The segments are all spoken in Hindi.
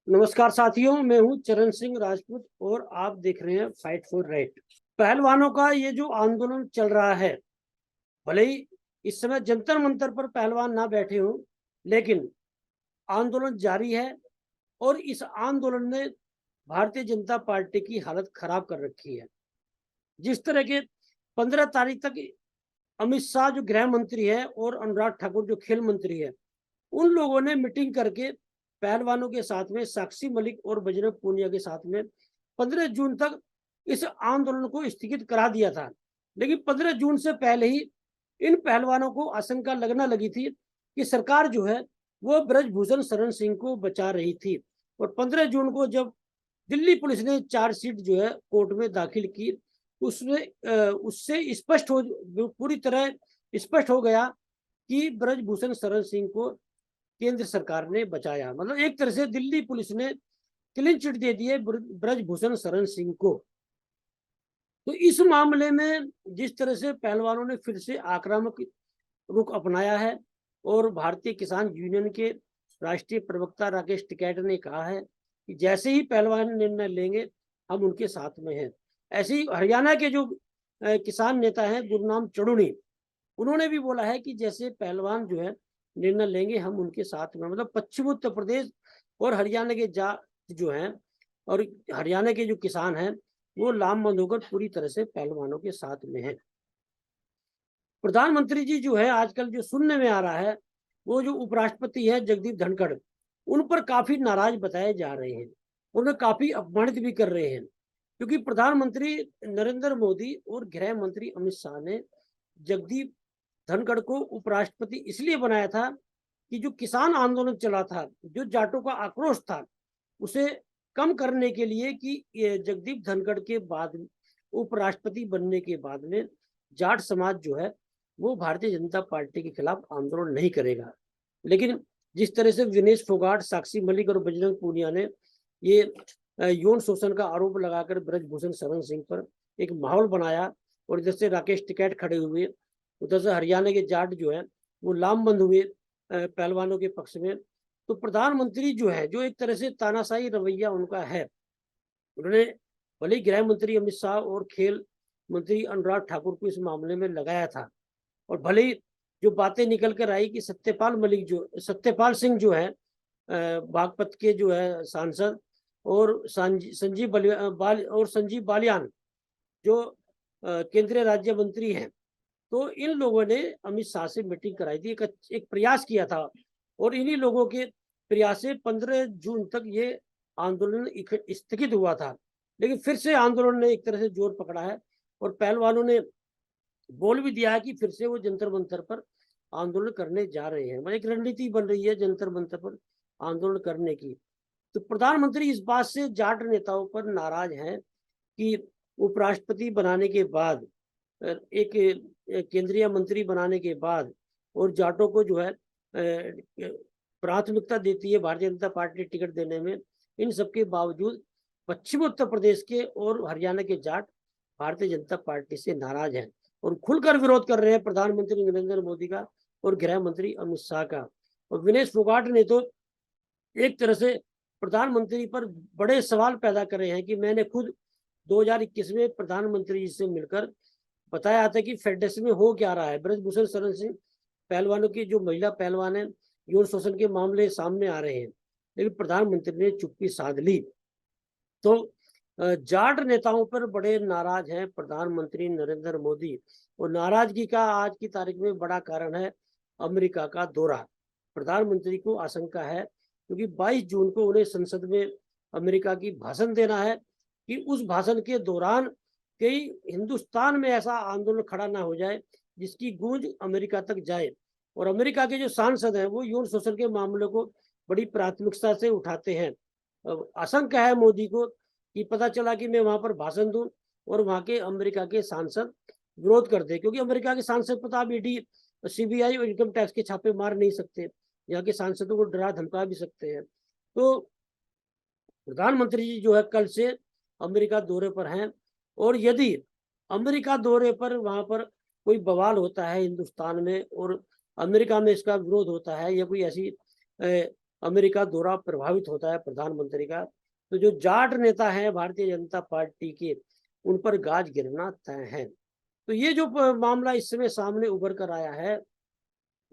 नमस्कार साथियों, मैं हूं चरण सिंह राजपूत और आप देख रहे हैं फाइट फॉर राइट। पहलवानों का ये जो आंदोलन चल रहा है, भले ही इस समय जंतर मंतर पर पहलवान ना बैठे हों, लेकिन आंदोलन जारी है और इस आंदोलन ने भारतीय जनता पार्टी की हालत खराब कर रखी है। जिस तरह के 15 तारीख तक अमित शाह जो गृह मंत्री है और अनुराग ठाकुर जो खेल मंत्री है, उन लोगों ने मीटिंग करके पहलवानों के साथ में, साक्षी मलिक और बजरंग पूनिया के साथ में 15 जून तक इस आंदोलन को स्थगित करा दिया था। लेकिन 15 जून से पहले ही इन पहलवानों को आशंका लगना लगी थी कि सरकार जो है वो ब्रजभूषण शरण सिंह को बचा रही थी। और 15 जून को जब दिल्ली पुलिस ने चार्जशीट जो है कोर्ट में दाखिल की, उसमें उससे स्पष्ट हो, पूरी तरह स्पष्ट हो गया कि ब्रजभूषण शरण सिंह को केंद्र सरकार ने बचाया। मतलब एक तरह से दिल्ली पुलिस ने क्लीन चिट दे दिए ब्रजभूषण शरण सिंह को। तो इस मामले में जिस तरह से पहलवानों ने फिर से आक्रामक रुख अपनाया है और भारतीय किसान यूनियन के राष्ट्रीय प्रवक्ता राकेश टिकैत ने कहा है कि जैसे ही पहलवान निर्णय लेंगे हम उनके साथ में हैं। ऐसे ही हरियाणा के जो किसान नेता हैं गुरनाम चढ़ूनी, उन्होंने भी बोला है कि जैसे पहलवान जो है निर्णय लेंगे हम उनके साथ में। मतलब पश्चिमी उत्तर प्रदेश और हरियाणा के जो हैं और हरियाणा के जो किसान हैं वो लामबंद होकर पूरी तरह से पहलवानों के साथ में हैं। प्रधानमंत्री जी जो है आजकल जो सुनने में आ रहा है, वो जो उपराष्ट्रपति है जगदीप धनखड़, उन पर काफी नाराज बताए जा रहे हैं, उन्हें काफी अपमानित भी कर रहे हैं। क्योंकि प्रधानमंत्री नरेंद्र मोदी और गृह मंत्री अमित शाह ने जगदीप धनखड़ को उपराष्ट्रपति इसलिए बनाया था कि जो किसान आंदोलन चला था, जो जाटों का आक्रोश था, उसे कम करने के लिए कि जगदीप धनखड़ के बाद उपराष्ट्रपति बनने के बाद में जाट समाज जो है वो भारतीय जनता पार्टी के खिलाफ आंदोलन नहीं करेगा। लेकिन जिस तरह से विनेश फोगाट, साक्षी मलिक और बजरंग पूनिया ने ये यौन शोषण का आरोप लगाकर ब्रजभूषण शरण सिंह पर एक माहौल बनाया और इधर से राकेश टिकैत खड़े हुए, उधर से हरियाणा के जाट जो है वो लामबंद हुए पहलवानों के पक्ष में। तो प्रधानमंत्री जो है, जो एक तरह से तानाशाही रवैया उनका है, उन्होंने भले ही गृह मंत्री अमित शाह और खेल मंत्री अनुराग ठाकुर को इस मामले में लगाया था, और भले ही जो बातें निकल कर आई कि सत्यपाल सिंह जो है बागपत के जो है सांसद और संजीव बालियान जो केंद्रीय राज्य मंत्री हैं, तो इन लोगों ने अमित शाह से मीटिंग कराई थी, एक प्रयास किया था। और इन्हीं लोगों के प्रयास से 15 जून तक ये आंदोलन स्थगित हुआ था। लेकिन फिर से आंदोलन ने एक तरह से जोर पकड़ा है और पहलवानों ने बोल भी दिया है कि फिर से वो जंतर मंतर पर आंदोलन करने जा रहे हैं। एक रणनीति बन रही है जंतर मंतर पर आंदोलन करने की। तो प्रधानमंत्री इस बात से जाट नेताओं पर नाराज हैं कि उपराष्ट्रपति बनाने के बाद, एक केंद्रीय मंत्री बनाने के बाद और जाटों को जो है प्राथमिकता देती है भारतीय जनता पार्टी टिकट देने में, इन सबके बावजूद पश्चिमी उत्तर प्रदेश के और हरियाणा के जाट भारतीय जनता पार्टी से नाराज हैं और खुलकर विरोध कर रहे हैं प्रधानमंत्री नरेंद्र मोदी का और गृह मंत्री अमित शाह का। और विनेश फोगाट ने तो एक तरह से प्रधानमंत्री पर बड़े सवाल पैदा करे हैं कि मैंने खुद 2021 में प्रधानमंत्री जी से मिलकर बताया था कि फेडरेशन में हो क्या रहा है। ब्रजभूषण शरण सिंह पहलवानों की जो महिला पहलवान है, यौन शोषण के मामले सामने आ रहे हैं, लेकिन प्रधानमंत्री ने चुप्पी साध ली। तो जाट नेताओं पर बड़े नाराज हैं प्रधानमंत्री नरेंद्र मोदी, और नाराजगी का आज की तारीख में बड़ा कारण है अमेरिका का दौरा। प्रधानमंत्री को आशंका है क्योंकि 22 जून को उन्हें संसद में अमेरिका की भाषण देना है कि उस भाषण के दौरान कहीं हिंदुस्तान में ऐसा आंदोलन खड़ा ना हो जाए जिसकी गूंज अमेरिका तक जाए। और अमेरिका के जो सांसद हैं वो यौन शोषण के मामले को बड़ी प्राथमिकता से उठाते हैं। आशंका है मोदी को कि पता चला कि मैं वहां पर भाषण दूं और वहां के अमेरिका के सांसद विरोध कर दे, क्योंकि अमेरिका के सांसद पता ईडी, सीबीआई और इनकम टैक्स के छापे मार नहीं सकते, यहाँ के सांसदों को डरा धमका भी सकते हैं। तो प्रधानमंत्री जी जो है कल से अमेरिका दौरे पर हैं, और यदि अमेरिका दौरे पर वहां पर कोई बवाल होता है हिंदुस्तान में और अमेरिका में इसका विरोध होता है या कोई ऐसी अमेरिका दौरा प्रभावित होता है प्रधानमंत्री का, तो जो जाट नेता हैं भारतीय जनता पार्टी के, उन पर गाज गिरना तय है। तो ये जो मामला इस समय सामने उभर कर आया है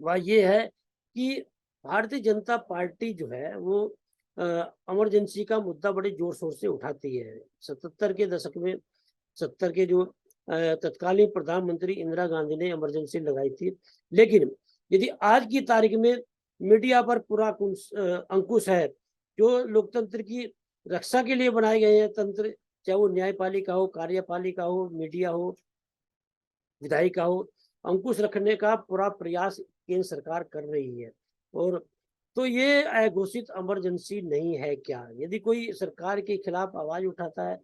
वह ये है कि भारतीय जनता पार्टी जो है वो इमरजेंसी का मुद्दा बड़े जोर शोर से उठाती है। 77 के दशक में 70 के जो तत्कालीन प्रधानमंत्री इंदिरा गांधी ने इमरजेंसी लगाई थी, लेकिन यदि आज की तारीख में मीडिया पर पूरा अंकुश है, जो लोकतंत्र की रक्षा के लिए बनाए गए हैं तंत्र, चाहे वो न्यायपालिका हो, कार्यपालिका हो, मीडिया हो, विधायिका हो, अंकुश रखने का पूरा प्रयास केंद्र सरकार कर रही है। और तो ये अघोषित इमरजेंसी नहीं है क्या? यदि कोई सरकार के खिलाफ आवाज उठाता है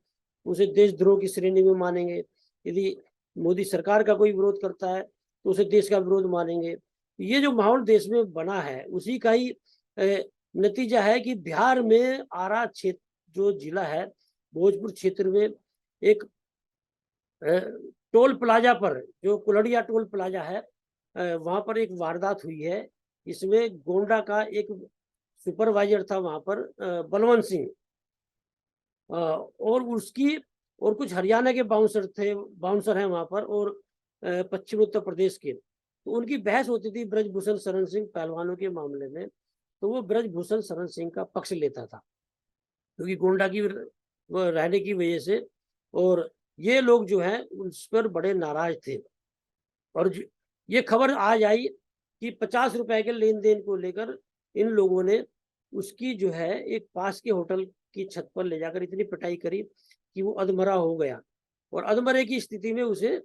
उसे देशद्रोह की श्रेणी में मानेंगे, यदि मोदी सरकार का कोई विरोध करता है तो उसे देश का विरोध मानेंगे। ये जो माहौल देश में बना है उसी का ही नतीजा है कि बिहार में आरा क्षेत्र जो जिला है, भोजपुर क्षेत्र में एक टोल प्लाजा पर, जो कुलड़िया टोल प्लाजा है, वहां पर एक वारदात हुई है। इसमें गोंडा का एक सुपरवाइजर था वहां पर, बलवंत सिंह, और उसकी और कुछ हरियाणा के बाउंसर हैं वहां पर, और पश्चिम उत्तर प्रदेश के, तो उनकी बहस होती थी ब्रजभूषण शरण सिंह पहलवानों के मामले में। तो वो ब्रजभूषण शरण सिंह का पक्ष लेता था क्योंकि गोंडा की रहने की वजह से, और ये लोग जो हैं उस पर बड़े नाराज थे। और ये खबर आज आई कि 50 रुपए के लेन देन को लेकर इन लोगों ने उसकी जो है एक पास के होटल की छत पर ले जाकर इतनी पिटाई करी कि वो अधमरा हो गया, और अधमरे की स्थिति में उसे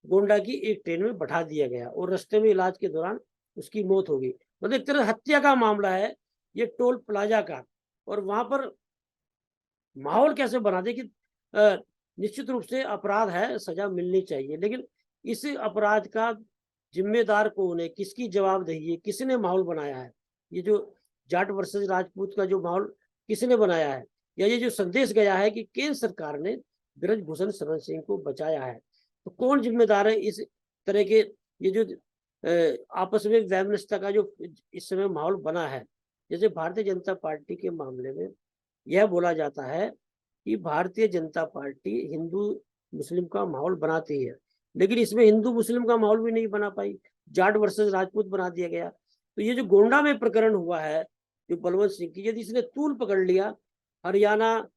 गोंडा की एक ट्रेन में बैठा दिया गया और रास्ते में इलाज के दौरान उसकी मौत हो गई। मतलब एक तरह हत्या का मामला है ये टोल प्लाजा का। और वहां पर माहौल कैसे बना दे कि निश्चित रूप से अपराध है, सजा मिलनी चाहिए, लेकिन इस अपराध का जिम्मेदार कौन है, किसकी जवाबदेही है, किसने माहौल बनाया है? ये जो जाट वर्सेस राजपूत का जो माहौल किसने बनाया है, या ये जो संदेश गया है कि केंद्र सरकार ने ब्रजभूषण शरण सिंह को बचाया है, तो कौन जिम्मेदार है इस तरह के ये जो आपस में वैमनस्यता का जो इस समय माहौल बना है? जैसे भारतीय जनता पार्टी के मामले में यह बोला जाता है कि भारतीय जनता पार्टी हिंदू मुस्लिम का माहौल बनाती है, लेकिन इसमें हिंदू मुस्लिम का माहौल भी नहीं बना पाई, जाट वर्सेस राजपूत बना दिया गया। तो ये जो गोंडा में प्रकरण हुआ है जो बलवंत सिंह की, यदि इसने तूल पकड़ लिया, हरियाणा,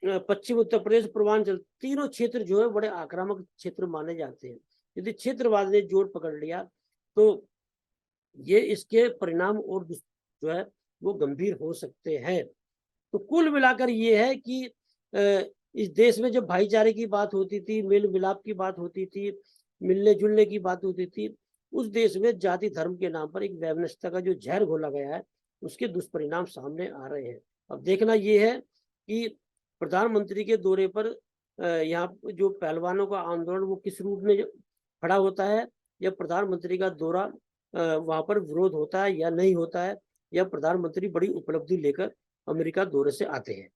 पश्चिम उत्तर प्रदेश, पूर्वांचल, तीनों क्षेत्र जो है बड़े आक्रामक क्षेत्र माने जाते हैं, यदि क्षेत्रवाद ने जोर पकड़ लिया तो ये इसके परिणाम और जो है वो गंभीर हो सकते हैं। तो कुल मिलाकर ये है कि इस देश में जब भाईचारे की बात होती थी, मेल मिलाप की बात होती थी, मिलने जुलने की बात होती थी, उस देश में जाति धर्म के नाम पर एक वैमनस्यता का जो जहर घोला गया है उसके दुष्परिणाम सामने आ रहे हैं। अब देखना ये है कि प्रधानमंत्री के दौरे पर यहाँ जो पहलवानों का आंदोलन वो किस रूप में खड़ा होता है, या प्रधानमंत्री का दौरा वहां पर विरोध होता है या नहीं होता है, या प्रधानमंत्री बड़ी उपलब्धि लेकर अमेरिका दौरे से आते हैं।